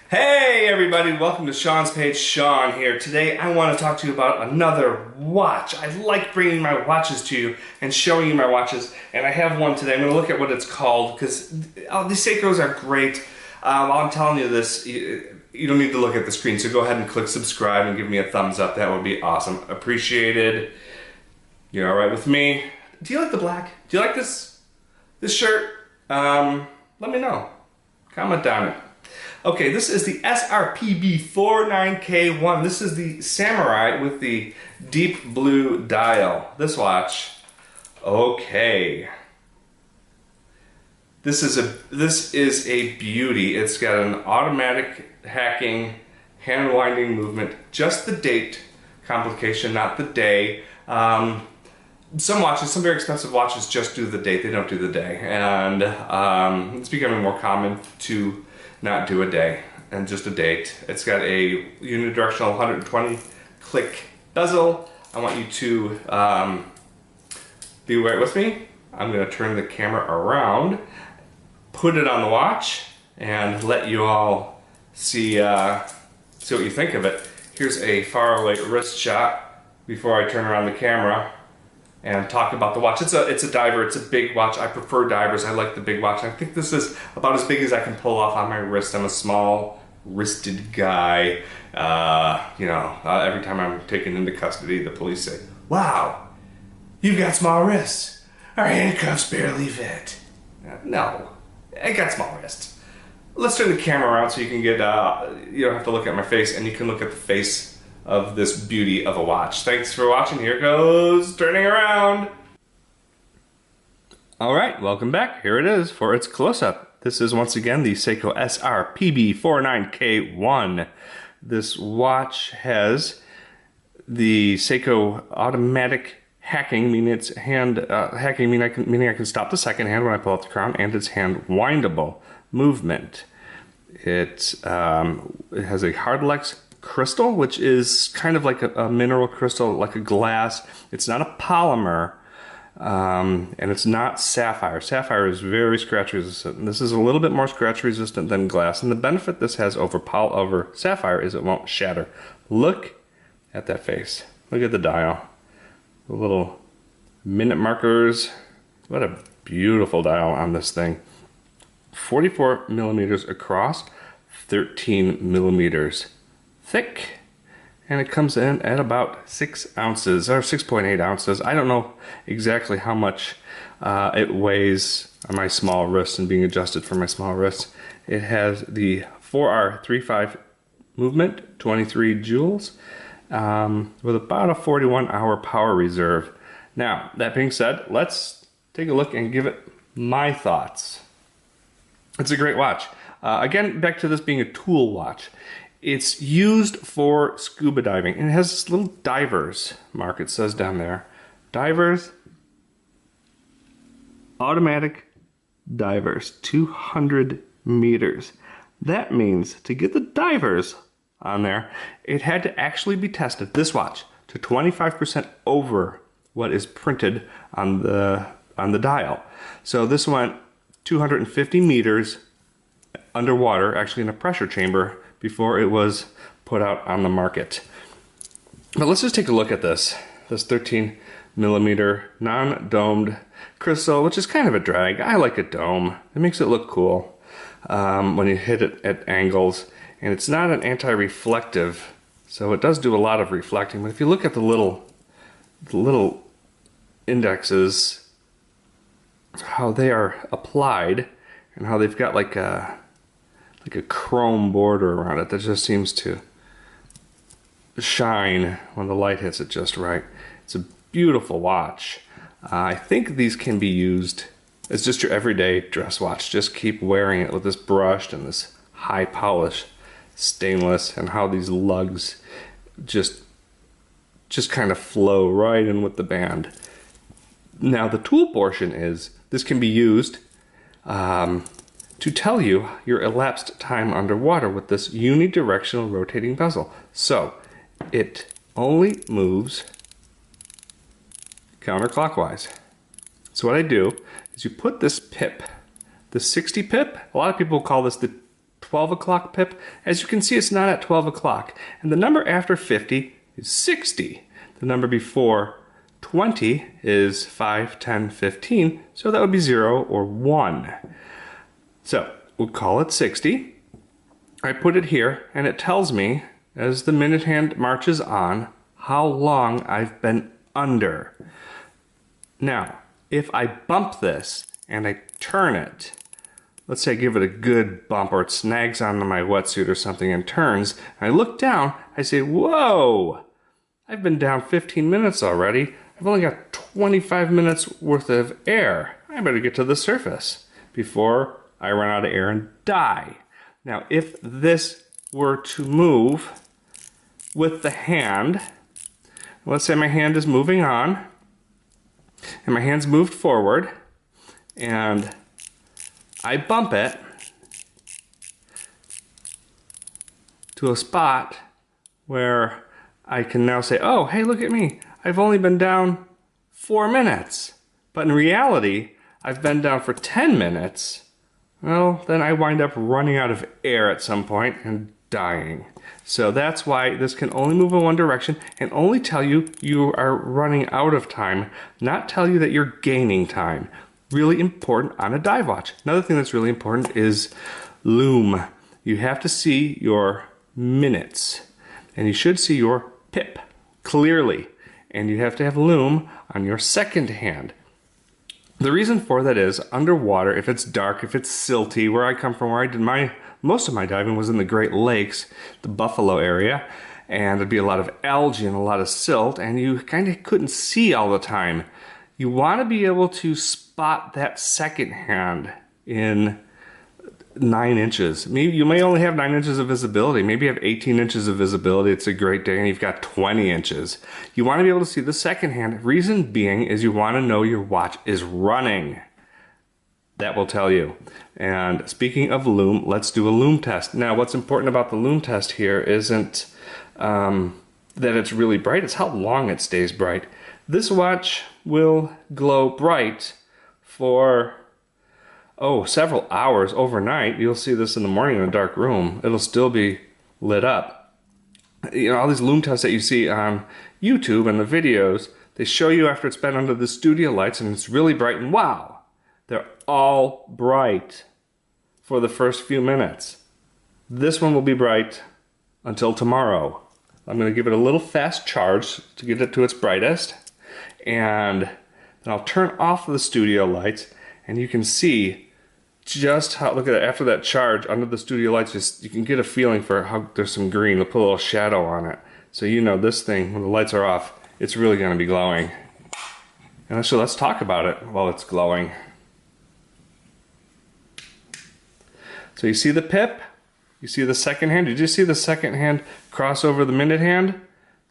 Hey everybody, welcome to Sean's Page. Sean here. Today I want to talk to you about another watch. I like bringing my watches to you and showing you my watches, and I have one today. I'm going to look at what it's called because these Seikos are great. While I'm telling you this, you don't need to look at the screen, so go ahead and click subscribe and give me a thumbs up. That would be awesome. Appreciated. You're alright with me. Do you like the black? Do you like this shirt? Let me know. Comment down it. Okay, this is the SRPB49K1. This is the Samurai with the deep blue dial. This watch. Okay. This is a beauty. It's got an automatic hacking, hand winding movement. Just the date complication, not the day. Some watches, some very expensive watches, just do the date. They don't do the day. And it's becoming more common to not do a day and just a date. It's got a unidirectional 120 click bezel. I want you to be right with me. I'm going to turn the camera around, put it on the watch, and let you all see what you think of it. Here's a faraway wrist shot before I turn around the camera and talk about the watch. It's a diver. It's a big watch. I prefer divers. I like the big watch. I think this is about as big as I can pull off on my wrist. I'm a small wristed guy. Every time I'm taken into custody, the police say, "Wow, you've got small wrists. Our handcuffs barely fit." No, I got small wrists. Let's turn the camera around so you can get, you don't have to look at my face, and you can look at the face of this beauty of a watch. Thanks for watching. Here goes turning around. All right, welcome back. Here it is for its close-up. This is once again the Seiko SRPB49K1. This watch has the Seiko automatic hacking, meaning it's hand hacking, meaning I can stop the second hand when I pull out the crown, and it's hand windable movement. It has a Hardlex crystal, which is kind of like a mineral crystal, like a glass. It's not a polymer, and it's not sapphire. Sapphire is very scratch resistant. This is a little bit more scratch resistant than glass, and the benefit this has over sapphire is it won't shatter. Look at that face. Look at the dial. The little minute markers. What a beautiful dial on this thing. 44 millimeters across, 13 millimeters thick, and it comes in at about 6 ounces or 6.8 ounces. I don't know exactly how much it weighs on my small wrist and being adjusted for my small wrist. It has the 4R35 movement, 23 joules, with about a 41-hour power reserve. Now, that being said, let's take a look and give it my thoughts. It's a great watch. Again, back to this being a tool watch. It's used for scuba diving, and it has this little divers mark. It says down there, divers, automatic divers, 200 meters. That means to get the divers on there, it had to actually be tested, this watch, to 25% over what is printed on the dial. So this went 250 meters underwater, actually in a pressure chamber, before it was put out on the market. But let's just take a look at this 13 millimeter non-domed crystal, which is kind of a drag. I like a dome. It makes it look cool when you hit it at angles, and it's not an anti-reflective, so it does do a lot of reflecting. But if you look at the little indexes, how they are applied, and how they've got like a chrome border around it that just seems to shine when the light hits it just right. It's a beautiful watch. I think these can be used as just your everyday dress watch. Just keep wearing it with this brushed and this high polish stainless, and how these lugs just kind of flow right in with the band. Now the tool portion is, this can be used to tell you your elapsed time underwater with this unidirectional rotating bezel. So it only moves counterclockwise. So what I do is you put this pip, the 60 pip, a lot of people call this the 12 o'clock pip. As you can see, it's not at 12 o'clock. And the number after 50 is 60. The number before 20 is 5, 10, 15. So that would be 0 or 1. So we'll call it 60. I put it here, and it tells me, as the minute hand marches on, how long I've been under. Now, if I bump this and I turn it, let's say I give it a good bump or it snags onto my wetsuit or something and turns, and I look down, I say, whoa, I've been down 15 minutes already. I've only got 25 minutes worth of air. I better get to the surface before I run out of air and die. Now, if this were to move with the hand, let's say my hand is moving on, and my hand's moved forward, and I bump it to a spot where I can now say, oh, hey, look at me. I've only been down 4 minutes. But in reality, I've been down for 10 minutes. Well, then I wind up running out of air at some point and dying. So that's why this can only move in one direction and only tell you you are running out of time, not tell you that you're gaining time. Really important on a dive watch. Another thing that's really important is loom. You have to see your minutes, and you should see your pip clearly, and you have to have loom on your second hand. The reason for that is underwater, if it's dark, if it's silty, where I come from, where I did most of my diving was in the Great Lakes, the Buffalo area, and there'd be a lot of algae and a lot of silt, and you kind of couldn't see all the time. You want to be able to spot that second hand in 9 inches. Maybe you may only have 9 inches of visibility. Maybe you have 18 inches of visibility. It's a great day and you've got 20 inches. You want to be able to see the second hand. Reason being is you want to know your watch is running. That will tell you. And speaking of loom, let's do a loom test. Now, what's important about the loom test here isn't that it's really bright. It's how long it stays bright. This watch will glow bright for several hours overnight. You'll see this in the morning in a dark room. It'll still be lit up. You know, all these loom tests that you see on YouTube and the videos, they show you after it's been under the studio lights and it's really bright, and wow, they're all bright for the first few minutes. This one will be bright until tomorrow. I'm going to give it a little fast charge to get it to its brightest, and then I'll turn off the studio lights, and you can see just how, look at it, after that charge under the studio lights, just you can get a feeling for how there's some green. They'll put a little shadow on it. So you know this thing, when the lights are off, it's really going to be glowing. And so let's talk about it while it's glowing. So you see the pip? You see the second hand? Did you see the second hand cross over the minute hand?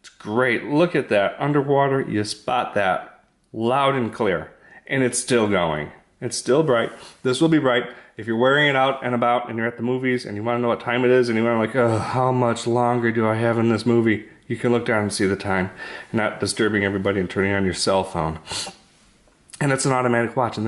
It's great. Look at that. Underwater, you spot that loud and clear. And it's still going. It's still bright. This will be bright. If you're wearing it out and about and you're at the movies and you want to know what time it is and you want to like, oh, how much longer do I have in this movie? You can look down and see the time. You're not disturbing everybody and turning on your cell phone. And it's an automatic watch, and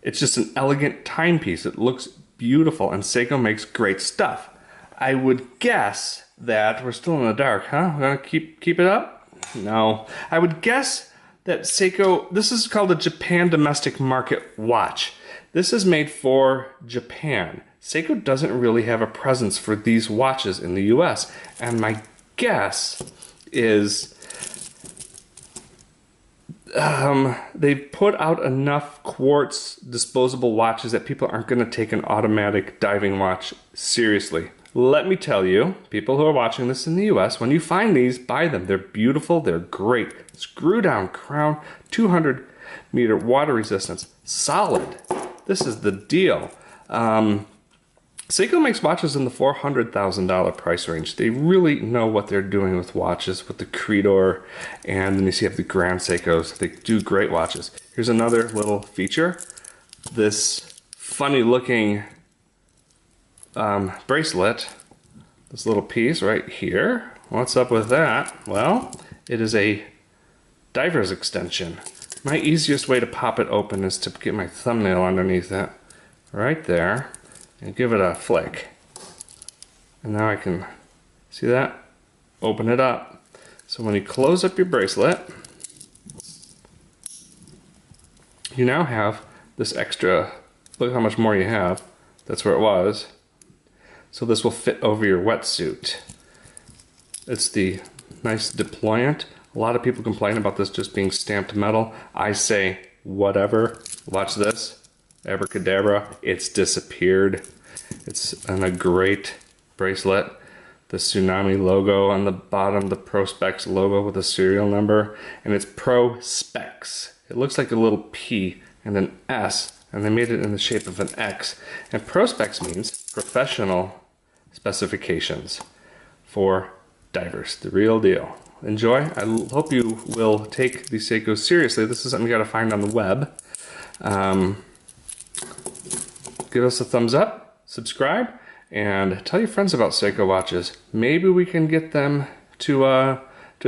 it's just an elegant timepiece. It looks beautiful, and Seiko makes great stuff. I would guess that we're still in the dark, huh? We're gonna keep it up? No. I would guess that Seiko, this is called a Japan domestic market watch. This is made for Japan. Seiko doesn't really have a presence for these watches in the US, and my guess is they've put out enough quartz disposable watches that people aren't going to take an automatic diving watch seriously. Let me tell you, people who are watching this in the US, when you find these, buy them. They're beautiful, they're great. Screw down crown, 200 meter water resistance, solid. This is the deal. Seiko makes watches in the $400,000 price range. They really know what they're doing with watches, with the Creedor, and then you see have the Grand Seikos. They do great watches. Here's another little feature. This funny looking bracelet, this little piece right here. What's up with that? Well, it is a diver's extension. My easiest way to pop it open is to get my thumbnail underneath it, right there. and give it a flick. And now I can, see that? Open it up. So when you close up your bracelet, you now have this extra, look how much more you have. That's where it was. So this will fit over your wetsuit. It's the nice deployant. A lot of people complain about this just being stamped metal. I say, whatever. Watch this. Abracadabra. It's disappeared. It's a great bracelet. The Tsunami logo on the bottom, the Pro Specs logo with a serial number, and it's Pro Specs. It looks like a little P and an S, and they made it in the shape of an X. And Pro Specs means professional specifications for divers, the real deal. Enjoy. I hope you will take the Seiko seriously. This is something you got to find on the web. Give us a thumbs up, subscribe, and tell your friends about Seiko watches. Maybe we can get them to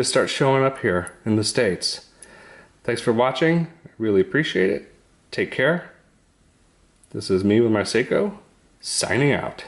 start showing up here in the States. Thanks for watching. I really appreciate it. Take care. This is me with my Seiko, signing out.